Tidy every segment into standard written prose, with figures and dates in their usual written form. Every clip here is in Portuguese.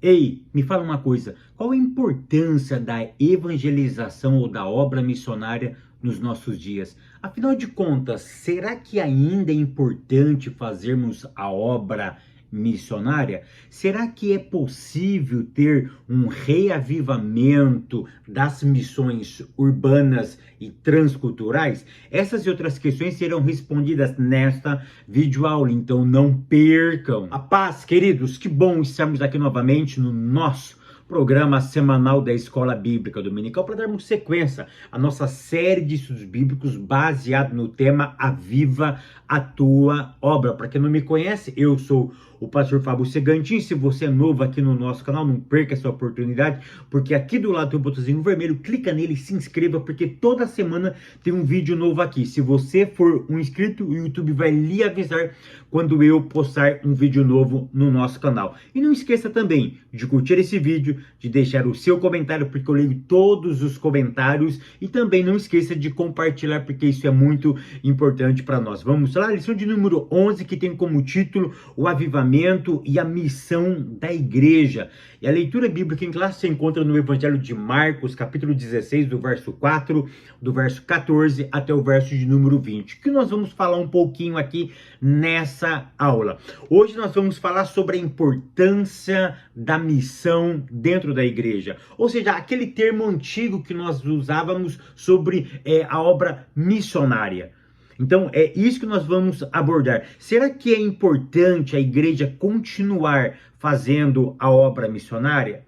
Ei, me fala uma coisa, qual a importância da evangelização ou da obra missionária nos nossos dias? Afinal de contas, será que ainda é importante fazermos a obra missionária? Será que é possível ter um reavivamento das missões urbanas e transculturais? Essas e outras questões serão respondidas nesta videoaula, então não percam. A paz, queridos, que bom estarmos aqui novamente no nosso programa semanal da Escola Bíblica Dominical para darmos sequência à nossa série de estudos bíblicos baseado no tema Aviva a Tua Obra. Para quem não me conhece, eu sou o pastor Fábio Segantin. Se você é novo aqui no nosso canal, não perca essa oportunidade, porque aqui do lado tem um botãozinho vermelho, clica nele e se inscreva, porque toda semana tem um vídeo novo aqui. Se você for um inscrito, o YouTube vai lhe avisar quando eu postar um vídeo novo no nosso canal. E não esqueça também de curtir esse vídeo, de deixar o seu comentário, porque eu leio todos os comentários, e também não esqueça de compartilhar, porque isso é muito importante para nós. Vamos lá, lição de número 11, que tem como título o avivamento e a missão da igreja. E a leitura bíblica em classe se encontra no Evangelho de Marcos, capítulo 16, do verso 4, do verso 14 até o verso de número 20, que nós vamos falar um pouquinho aqui nessa aula. Hoje nós vamos falar sobre a importância da missão dentro da igreja, ou seja, aquele termo antigo que nós usávamos sobre a obra missionária. Então, é isso que nós vamos abordar. Será que é importante a igreja continuar fazendo a obra missionária?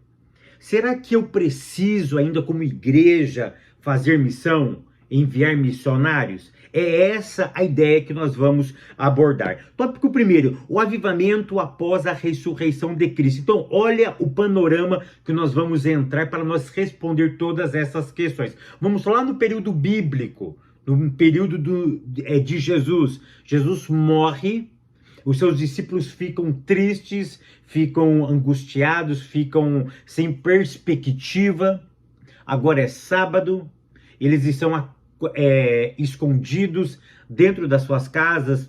Será que eu preciso ainda como igreja fazer missão, enviar missionários? É essa a ideia que nós vamos abordar. Tópico primeiro, o avivamento após a ressurreição de Cristo. Então, olha o panorama que nós vamos entrar para nós responder todas essas questões. Vamos lá no período bíblico, no período de Jesus. Jesus morre, os seus discípulos ficam tristes, ficam angustiados, ficam sem perspectiva. Agora é sábado, eles estão escondidos dentro das suas casas,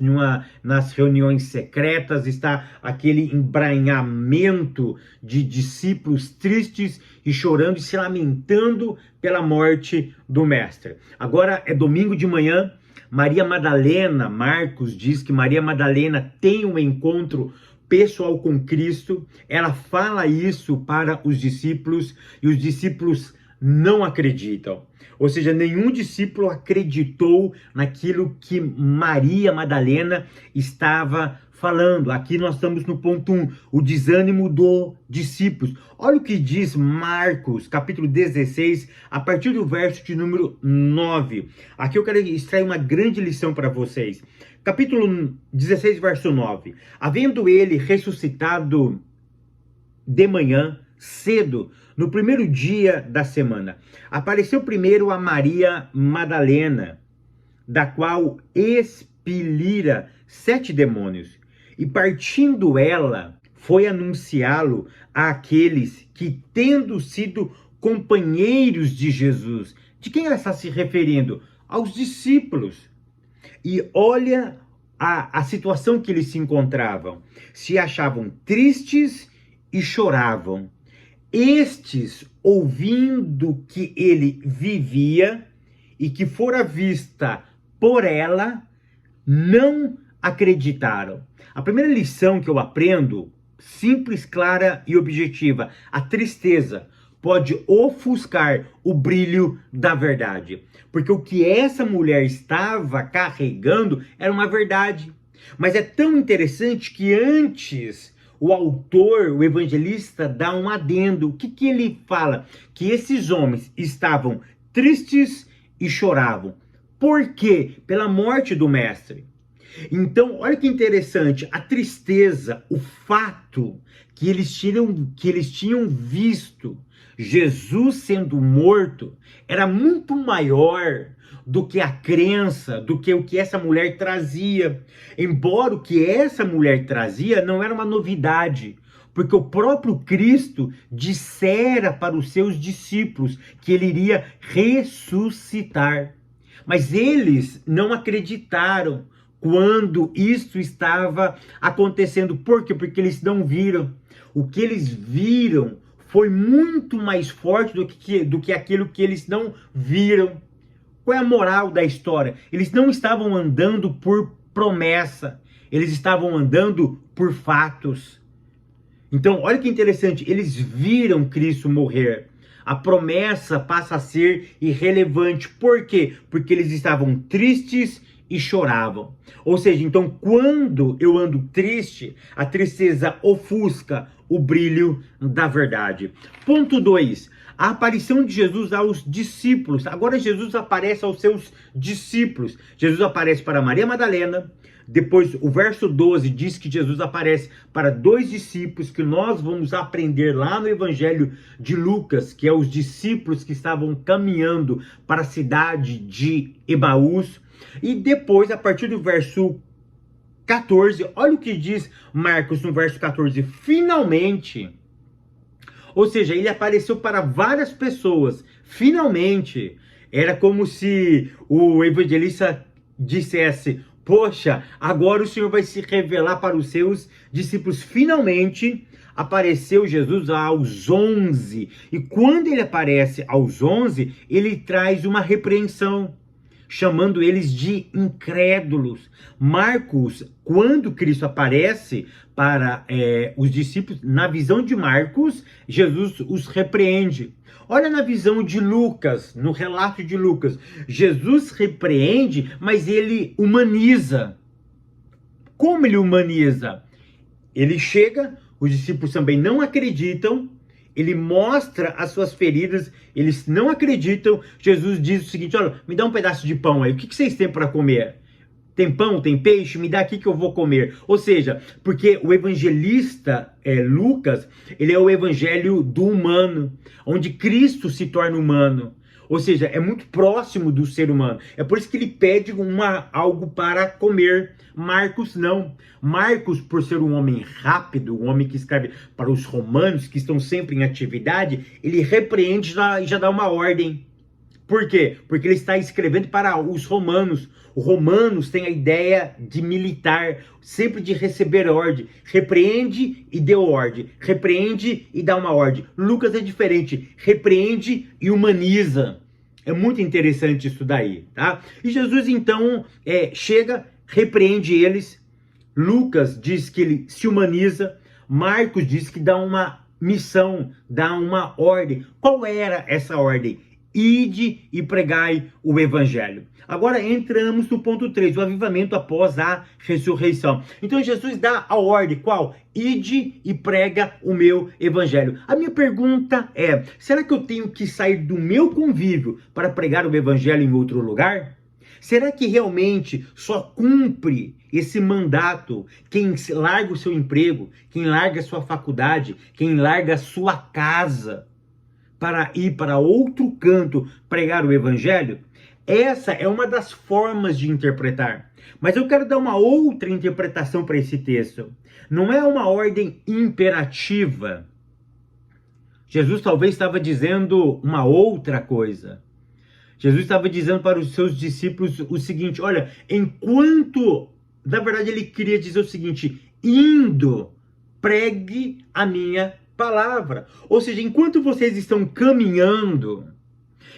nas reuniões secretas, está aquele embranhamento de discípulos tristes e chorando e se lamentando pela morte do mestre. Agora é domingo de manhã, Maria Madalena, Marcos diz que Maria Madalena tem um encontro pessoal com Cristo, ela fala isso para os discípulos e os discípulos não acreditam. Ou seja, nenhum discípulo acreditou naquilo que Maria Madalena estava falando. Aqui nós estamos no ponto 1, o desânimo dos discípulos. Olha o que diz Marcos, capítulo 16, a partir do verso de número 9. Aqui eu quero extrair uma grande lição para vocês. Capítulo 16, verso 9. Havendo ele ressuscitado de manhã, cedo, no primeiro dia da semana, apareceu primeiro a Maria Madalena, da qual expelira 7 demônios, e partindo ela, foi anunciá-lo àqueles que, tendo sido companheiros de Jesus. De quem ela está se referindo? Aos discípulos. E olha a situação que eles se encontravam. Se achavam tristes e choravam. Estes, ouvindo que ele vivia e que fora vista por ela, não acreditaram. A primeira lição que eu aprendo, simples, clara e objetiva: a tristeza pode ofuscar o brilho da verdade. Porque o que essa mulher estava carregando era uma verdade. Mas é tão interessante que antes o autor, o evangelista, dá um adendo. O que ele fala? Que esses homens estavam tristes e choravam. Por quê? Pela morte do mestre. Então, olha que interessante, a tristeza, o fato que eles tinham visto Jesus sendo morto, era muito maior do que a crença, do que o que essa mulher trazia. Embora o que essa mulher trazia não era uma novidade, porque o próprio Cristo dissera para os seus discípulos que ele iria ressuscitar. Mas eles não acreditaram quando isso estava acontecendo. Por quê? Porque eles não viram. o que eles viram foi muito mais forte do que aquilo que eles não viram. Qual é a moral da história? Eles não estavam andando por promessa, eles estavam andando por fatos. Então, olha que interessante, eles viram Cristo morrer. A promessa passa a ser irrelevante. Por quê? Porque eles estavam tristes e choravam. Ou seja, então, quando eu ando triste, a tristeza ofusca o brilho da verdade. Ponto 2. A aparição de Jesus aos discípulos. Agora Jesus aparece aos seus discípulos. Jesus aparece para Maria Madalena. Depois, o verso 12 diz que Jesus aparece para 2 discípulos que nós vamos aprender lá no Evangelho de Lucas, que é os discípulos que estavam caminhando para a cidade de Emaús. E depois, a partir do verso 14, olha o que diz Marcos no verso 14. Finalmente, ou seja, ele apareceu para várias pessoas. Finalmente, era como se o evangelista dissesse: poxa, agora o Senhor vai se revelar para os seus discípulos. Finalmente apareceu Jesus aos 11. E quando ele aparece aos 11, ele traz uma repreensão, chamando eles de incrédulos. Marcos, quando Cristo aparece para os discípulos, na visão de Marcos, Jesus os repreende. Olha na visão de Lucas, no relato de Lucas, Jesus repreende, mas ele humaniza. Como ele humaniza? Ele chega, os discípulos também não acreditam, ele mostra as suas feridas, eles não acreditam. Jesus diz o seguinte: olha, me dá um pedaço de pão aí, o que vocês têm para comer? Tem pão, tem peixe? Me dá aqui que eu vou comer. Ou seja, porque o evangelista Lucas, ele é o evangelho do humano, onde Cristo se torna humano. Ou seja, é muito próximo do ser humano. É por isso que ele pede algo para comer. Marcos não. Marcos, por ser um homem rápido, um homem que escreve para os romanos, que estão sempre em atividade, ele repreende e já dá uma ordem. Por quê? Porque ele está escrevendo para os romanos. Os romanos têm a ideia de militar, sempre de receber ordem. Repreende e deu ordem. Repreende e dá uma ordem. Lucas é diferente. Repreende e humaniza. É muito interessante isso daí, tá? E Jesus, então, chega, repreende eles. Lucas diz que ele se humaniza. Marcos diz que dá uma missão, dá uma ordem. Qual era essa ordem? Ide e pregai o evangelho. Agora entramos no ponto 3, o avivamento após a ressurreição. Então Jesus dá a ordem, qual? Ide e prega o meu evangelho. A minha pergunta é: será que eu tenho que sair do meu convívio para pregar o evangelho em outro lugar? Será que realmente só cumpre esse mandato quem larga o seu emprego, quem larga a sua faculdade, quem larga a sua casa, para ir para outro canto pregar o evangelho? Essa é uma das formas de interpretar. Mas eu quero dar uma outra interpretação para esse texto. Não é uma ordem imperativa. Jesus talvez estava dizendo uma outra coisa. Jesus estava dizendo para os seus discípulos o seguinte: olha, enquanto, na verdade ele queria dizer o seguinte: indo, pregue a minha palavra. Ou seja, enquanto vocês estão caminhando,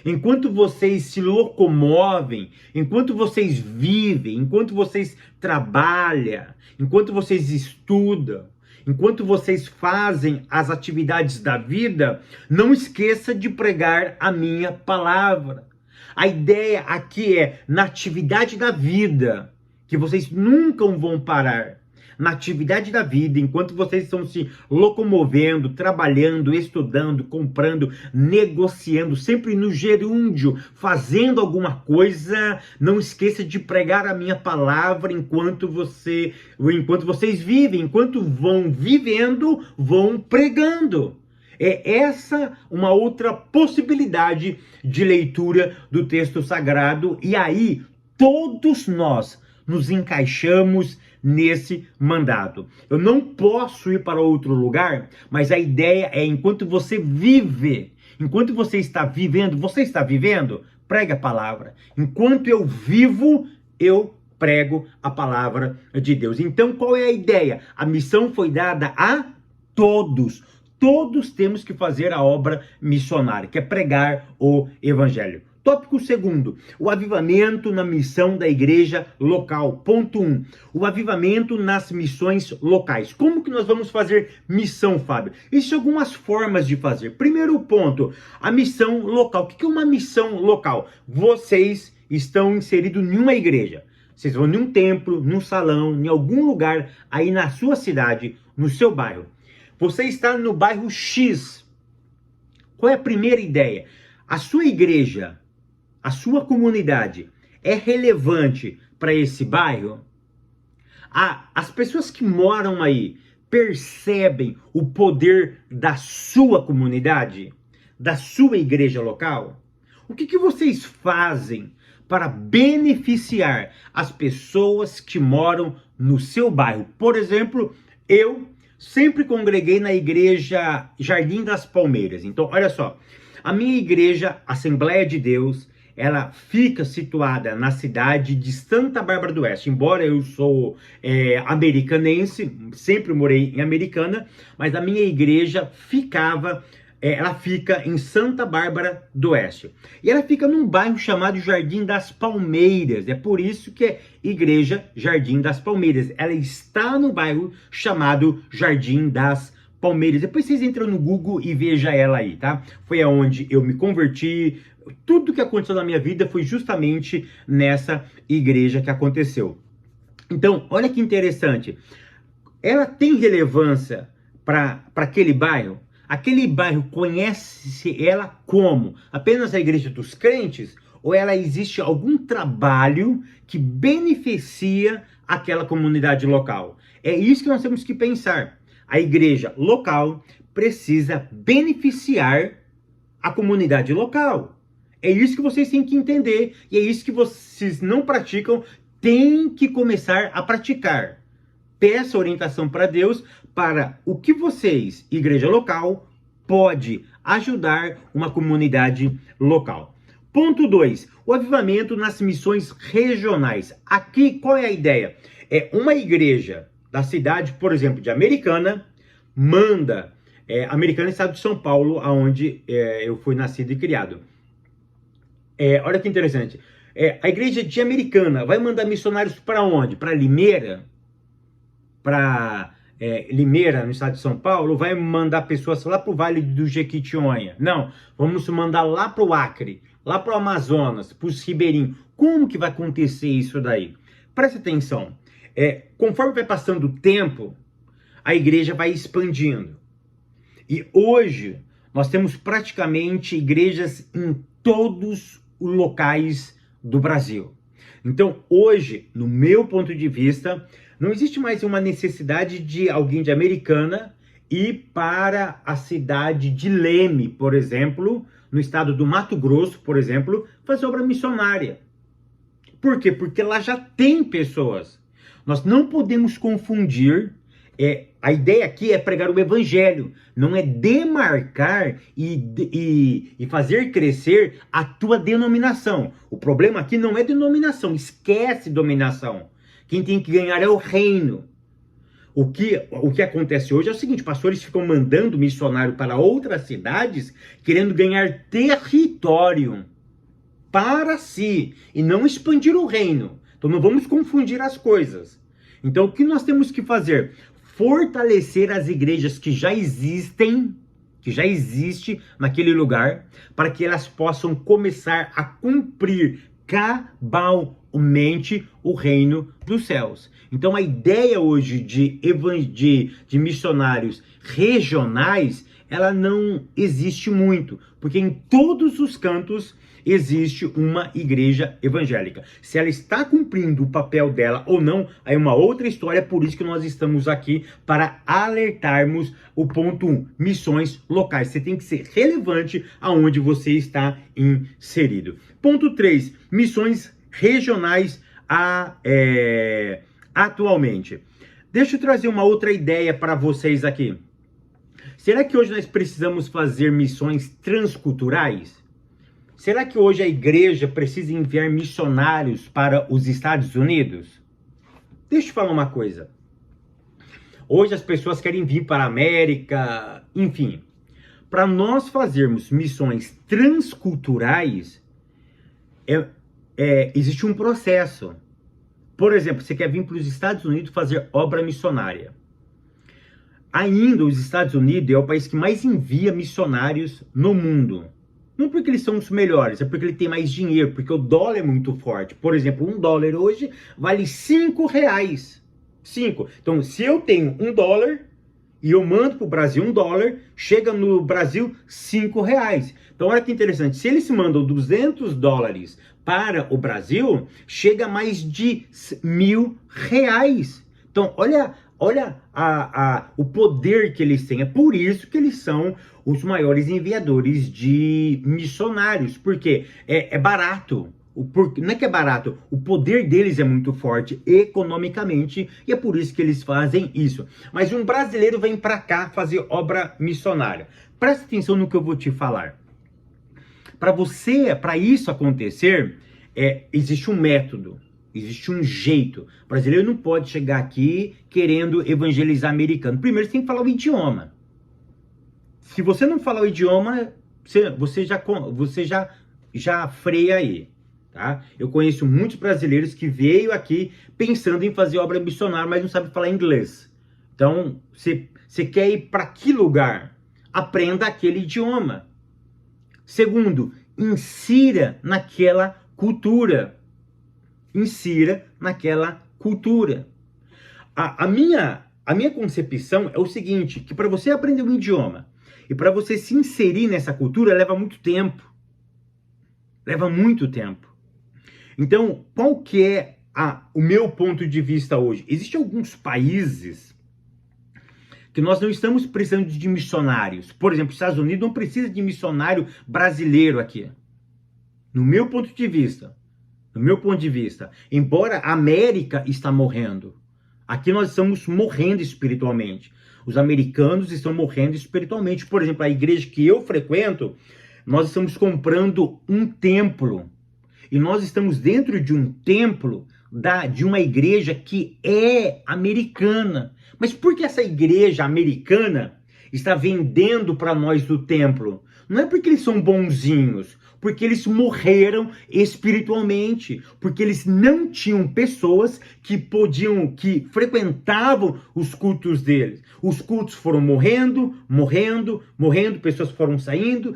enquanto vocês se locomovem, enquanto vocês vivem, enquanto vocês trabalham, enquanto vocês estudam, enquanto vocês fazem as atividades da vida, não esqueça de pregar a minha palavra. A ideia aqui é, na atividade da vida, que vocês nunca vão parar. Na atividade da vida, enquanto vocês estão se locomovendo, trabalhando, estudando, comprando, negociando, sempre no gerúndio, fazendo alguma coisa, não esqueça de pregar a minha palavra enquanto vocês vivem, enquanto vão vivendo, vão pregando. É essa uma outra possibilidade de leitura do texto sagrado, e aí todos nós nos encaixamos nesse mandato. Eu não posso ir para outro lugar, mas a ideia é, enquanto você vive, enquanto você está vivendo, prega a palavra. Enquanto eu vivo, eu prego a palavra de Deus. Então, qual é a ideia? A missão foi dada a Todos temos que fazer a obra missionária, que é pregar o evangelho. Tópico segundo, o avivamento na missão da igreja local. Ponto 1, o avivamento nas missões locais. Como que nós vamos fazer missão, Fábio? Existem algumas formas de fazer. Primeiro ponto, a missão local. O que é uma missão local? Vocês estão inseridos em uma igreja. Vocês vão em um templo, num salão, em algum lugar aí na sua cidade, no seu bairro. Você está no bairro X. Qual é a primeira ideia? A sua igreja, a sua comunidade é relevante para esse bairro? As pessoas que moram aí percebem o poder da sua comunidade, da sua igreja local? O que vocês fazem para beneficiar as pessoas que moram no seu bairro? Por exemplo, eu sempre congreguei na igreja Jardim das Palmeiras. Então, olha só, a minha igreja, Assembleia de Deus, ela fica situada na cidade de Santa Bárbara do Oeste. Embora eu sou americanense, sempre morei em Americana, mas a minha igreja ela fica em Santa Bárbara do Oeste. E ela fica num bairro chamado Jardim das Palmeiras. É por isso que é Igreja Jardim das Palmeiras. Ela está no bairro chamado Jardim das Palmeiras. Depois vocês entram no Google e vejam ela aí, tá? Foi aonde eu me converti. Tudo que aconteceu na minha vida foi justamente nessa igreja que aconteceu. Então, olha que interessante. Ela tem relevância para aquele bairro? Aquele bairro conhece ela como? Apenas a igreja dos crentes? Ou ela existe algum trabalho que beneficia aquela comunidade local? É isso que nós temos que pensar. A igreja local precisa beneficiar a comunidade local. É isso que vocês têm que entender. E é isso que vocês não praticam, têm que começar a praticar. Peça orientação para Deus para o que vocês, igreja local, pode ajudar uma comunidade local. Ponto 2, o avivamento nas missões regionais. Aqui, qual é a ideia? É uma igreja da cidade, por exemplo, de Americana, manda, Americana é estado de São Paulo, onde eu fui nascido e criado. Olha que interessante. A igreja de Americana vai mandar missionários para onde? Para Limeira? Para Limeira, no estado de São Paulo? Vai mandar pessoas lá para o Vale do Jequitinhonha? Não, vamos mandar lá para o Acre, lá para o Amazonas, para os ribeirinhos. Como que vai acontecer isso daí? Presta atenção. Conforme vai passando o tempo, a igreja vai expandindo. E hoje, nós temos praticamente igrejas em todos os locais do Brasil. Então, hoje, no meu ponto de vista, não existe mais uma necessidade de alguém de Americana ir para a cidade de Leme, por exemplo, no estado do Mato Grosso, por exemplo, fazer obra missionária. Por quê? Porque lá já tem pessoas. Nós não podemos confundir. A ideia aqui é pregar o evangelho, não é demarcar e fazer crescer a tua denominação. O problema aqui não é denominação, esquece dominação. Quem tem que ganhar é o reino. O que acontece hoje é o seguinte: pastores ficam mandando missionário para outras cidades, querendo ganhar território para si, e não expandir o reino. Então não vamos confundir as coisas. Então o que nós temos que fazer? Fortalecer as igrejas que já existem, naquele lugar, para que elas possam começar a cumprir cabalmente o reino dos céus. Então a ideia hoje de missionários regionais, ela não existe muito, porque em todos os cantos existe uma igreja evangélica. Se ela está cumprindo o papel dela ou não, aí é uma outra história. Por isso que nós estamos aqui, para alertarmos o ponto 1, missões locais. Você tem que ser relevante aonde você está inserido. Ponto 3, missões regionais atualmente. Deixa eu trazer uma outra ideia para vocês aqui. Será que hoje nós precisamos fazer missões transculturais? Será que hoje a igreja precisa enviar missionários para os Estados Unidos? Deixa eu falar uma coisa. Hoje as pessoas querem vir para a América, enfim. Para nós fazermos missões transculturais, existe um processo. Por exemplo, você quer vir para os Estados Unidos fazer obra missionária. Ainda os Estados Unidos é o país que mais envia missionários no mundo. Não porque eles são os melhores, é porque ele tem mais dinheiro, porque o dólar é muito forte. Por exemplo, $1 hoje vale R$5. 5. Então, se eu tenho $1 e eu mando para o Brasil $1, chega no Brasil R$5. Então, olha que interessante. Se eles mandam $200 para o Brasil, chega a mais de R$1.000. Então, olha o poder que eles têm. É por isso que eles são os maiores enviadores de missionários, porque é barato. Não é que é barato, o poder deles é muito forte economicamente e é por isso que eles fazem isso. Mas um brasileiro vem para cá fazer obra missionária. Presta atenção no que eu vou te falar. Para isso acontecer, existe um método. Existe um jeito. O brasileiro não pode chegar aqui querendo evangelizar americano. Primeiro você tem que falar o idioma. Se você não falar o idioma, você já freia aí. Tá? Eu conheço muitos brasileiros que veio aqui pensando em fazer obra missionária, mas não sabe falar inglês. Então, você quer ir para que lugar? Aprenda aquele idioma. Segundo, insira naquela cultura. Insira naquela cultura. A minha concepção é o seguinte, que para você aprender um idioma e para você se inserir nessa cultura leva muito tempo. Leva muito tempo. Então, qual que é o meu ponto de vista hoje? Existem alguns países que nós não estamos precisando de missionários. Por exemplo, os Estados Unidos não precisa de missionário brasileiro aqui. No meu ponto de vista. Embora a América está morrendo, aqui nós estamos morrendo espiritualmente. Os americanos estão morrendo espiritualmente. Por exemplo, a igreja que eu frequento, nós estamos comprando um templo. E nós estamos dentro de um templo de uma igreja que é americana. Mas por que essa igreja americana está vendendo para nós o templo? Não é porque eles são bonzinhos, porque eles morreram espiritualmente, porque eles não tinham pessoas que frequentavam os cultos deles. Os cultos foram morrendo, pessoas foram saindo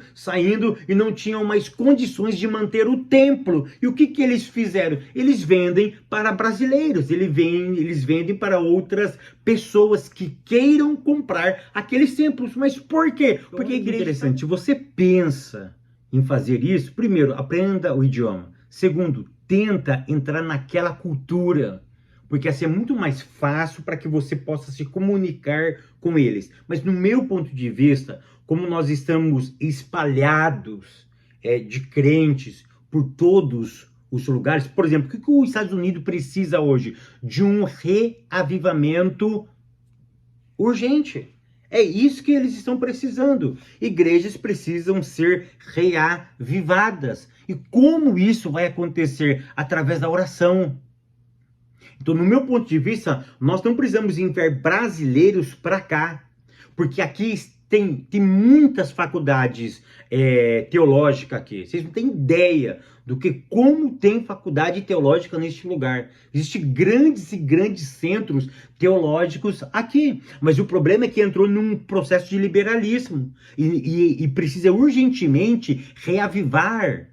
e não tinham mais condições de manter o templo. E o que eles fizeram? Eles vendem para brasileiros, eles vendem para outras pessoas que queiram comprar aqueles templos. Mas por quê? Porque a igreja é interessante. Você pensa em fazer isso, primeiro, aprenda o idioma. Segundo, tenta entrar naquela cultura, porque assim é muito mais fácil para que você possa se comunicar com eles. Mas no meu ponto de vista, como nós estamos espalhados de crentes por todos os lugares, por exemplo, o que os Estados Unidos precisa hoje? De um reavivamento urgente. É isso que eles estão precisando. Igrejas precisam ser reavivadas. E como isso vai acontecer? Através da oração. Então, no meu ponto de vista, nós não precisamos enviar brasileiros para cá. Porque aqui tem muitas faculdades teológicas aqui. Vocês não têm ideia como tem faculdade teológica neste lugar. Existem grandes e grandes centros teológicos aqui. Mas o problema é que entrou num processo de liberalismo. E precisa urgentemente reavivar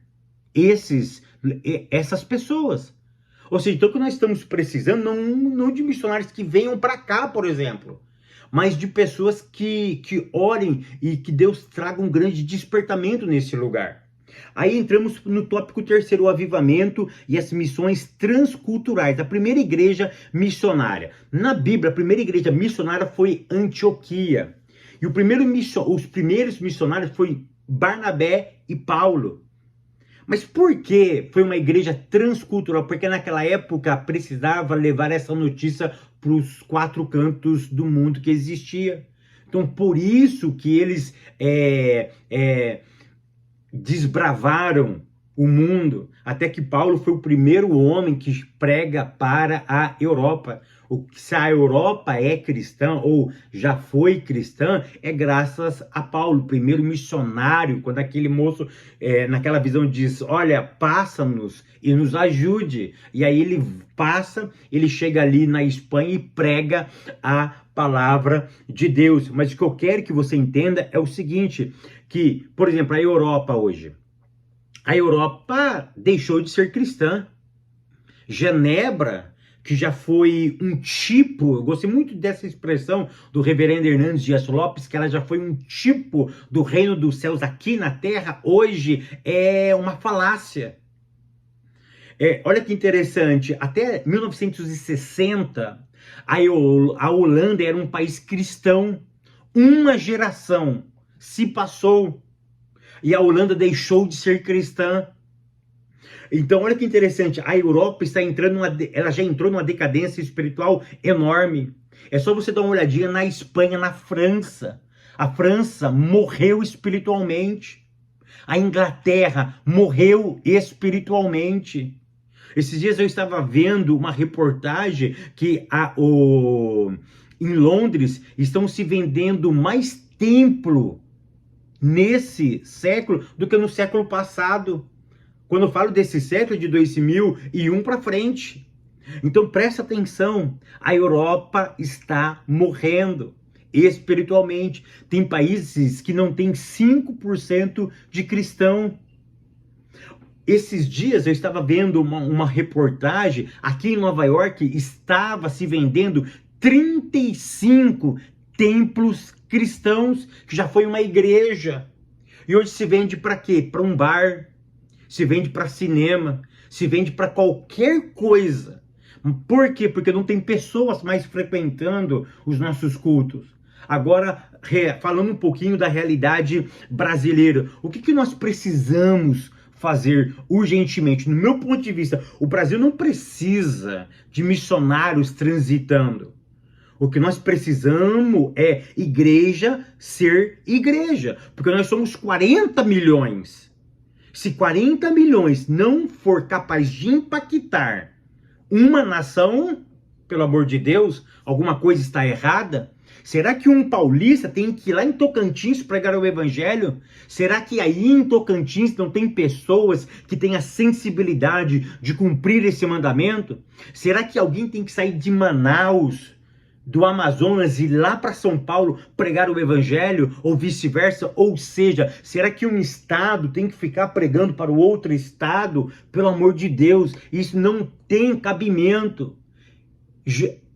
essas pessoas. Ou seja, então o que nós estamos precisando não de missionários que venham para cá, por exemplo, mas de pessoas que orem e que Deus traga um grande despertamento nesse lugar. Aí entramos no tópico terceiro, o avivamento e as missões transculturais. A primeira igreja missionária. Na Bíblia, a primeira igreja missionária foi Antioquia. E os primeiros missionários foi Barnabé e Paulo. Mas por que foi uma igreja transcultural? Porque naquela época precisava levar essa notícia para os 4 cantos do mundo que existia. Então, por isso que eles desbravaram o mundo, até que Paulo foi o primeiro homem que prega para a Europa. Se a Europa é cristã ou já foi cristã, é graças a Paulo, primeiro missionário, quando aquele moço, naquela visão, diz: olha, passa-nos e nos ajude. E aí ele passa, ele chega ali na Espanha e prega a palavra de Deus. Mas o que eu quero que você entenda é o seguinte, que, por exemplo, a Europa hoje, a Europa deixou de ser cristã. Genebra, que já foi um tipo, eu gostei muito dessa expressão do reverendo Hernandes Dias Lopes, que ela já foi um tipo do reino dos céus aqui na terra, hoje é uma falácia. Olha que interessante, até 1960, a Holanda era um país cristão. Uma geração se passou e a Holanda deixou de ser cristã. Então, olha que interessante, a Europa está entrando ela já entrou numa decadência espiritual enorme. É só você dar uma olhadinha na Espanha, na França. A França morreu espiritualmente. A Inglaterra morreu espiritualmente. Esses dias eu estava vendo uma reportagem que em Londres estão se vendendo mais templo nesse século do que no século passado. Quando eu falo desse século de 2001 para frente. Então presta atenção, a Europa está morrendo espiritualmente. Tem países que não tem 5% de cristão. Esses dias eu estava vendo uma reportagem, aqui em Nova York estava se vendendo 35 templos cristãos, que já foi uma igreja. E hoje se vende para quê? Para um bar. Se vende para cinema, se vende para qualquer coisa. Por quê? Porque não tem pessoas mais frequentando os nossos cultos. Agora, falando um pouquinho da realidade brasileira, o que nós precisamos fazer urgentemente? No meu ponto de vista, o Brasil não precisa de missionários transitando. O que nós precisamos é igreja ser igreja, porque nós somos 40 milhões. Se 40 milhões não for capaz de impactar uma nação, pelo amor de Deus, alguma coisa está errada? Será que um paulista tem que ir lá em Tocantins pregar o evangelho? Será que aí em Tocantins não tem pessoas que têm a sensibilidade de cumprir esse mandamento? Será que alguém tem que sair de Manaus, do Amazonas, e ir lá para São Paulo pregar o evangelho, ou vice-versa? Ou seja, será que um estado tem que ficar pregando para o outro estado? Pelo amor de Deus, isso não tem cabimento.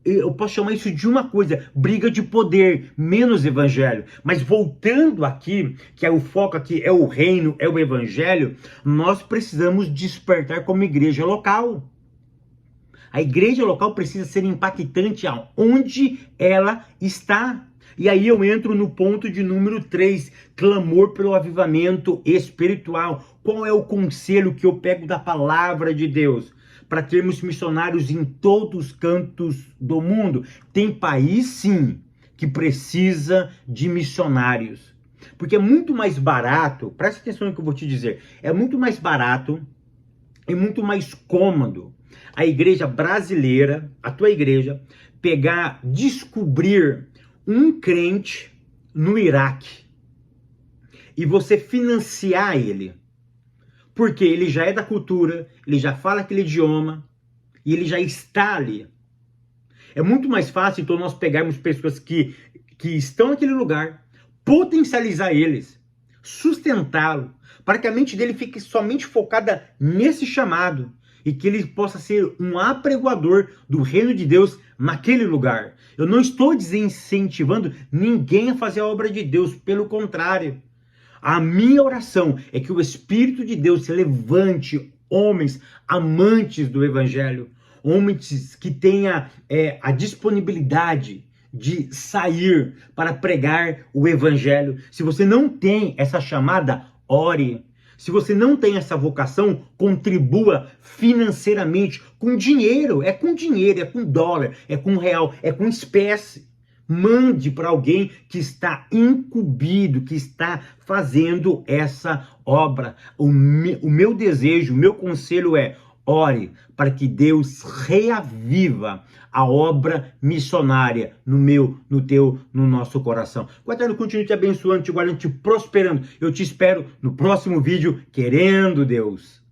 Eu posso chamar isso de uma coisa, briga de poder, menos evangelho. Mas voltando aqui, que é o foco aqui, é o reino, é o evangelho, nós precisamos despertar como igreja local. A igreja local precisa ser impactante aonde ela está. E aí eu entro no ponto de número 3, clamor pelo avivamento espiritual. Qual é o conselho que eu pego da palavra de Deus? Para termos missionários em todos os cantos do mundo. Tem país, sim, que precisa de missionários. Porque é muito mais barato, presta atenção no que eu vou te dizer, é muito mais barato e muito mais cômodo a igreja brasileira, a tua igreja, descobrir um crente no Iraque e você financiar ele. Porque ele já é da cultura, ele já fala aquele idioma e ele já está ali. É muito mais fácil, então, nós pegarmos pessoas que estão naquele lugar, potencializar eles, sustentá-lo, para que a mente dele fique somente focada nesse chamado e que ele possa ser um apregoador do reino de Deus naquele lugar. Eu não estou desincentivando ninguém a fazer a obra de Deus, pelo contrário. A minha oração é que o Espírito de Deus se levante homens amantes do Evangelho, homens que tenham a disponibilidade de sair para pregar o Evangelho. Se você não tem essa chamada, ore. Se você não tem essa vocação, contribua financeiramente, com dinheiro, é com dólar, é com real, é com espécie. Mande para alguém que está incumbido, que está fazendo essa obra. O meu desejo, o meu conselho é: ore para que Deus reaviva a obra missionária no meu, no teu, no nosso coração. Que o Eterno continue te abençoando, te guardando, te prosperando. Eu te espero no próximo vídeo, querendo Deus.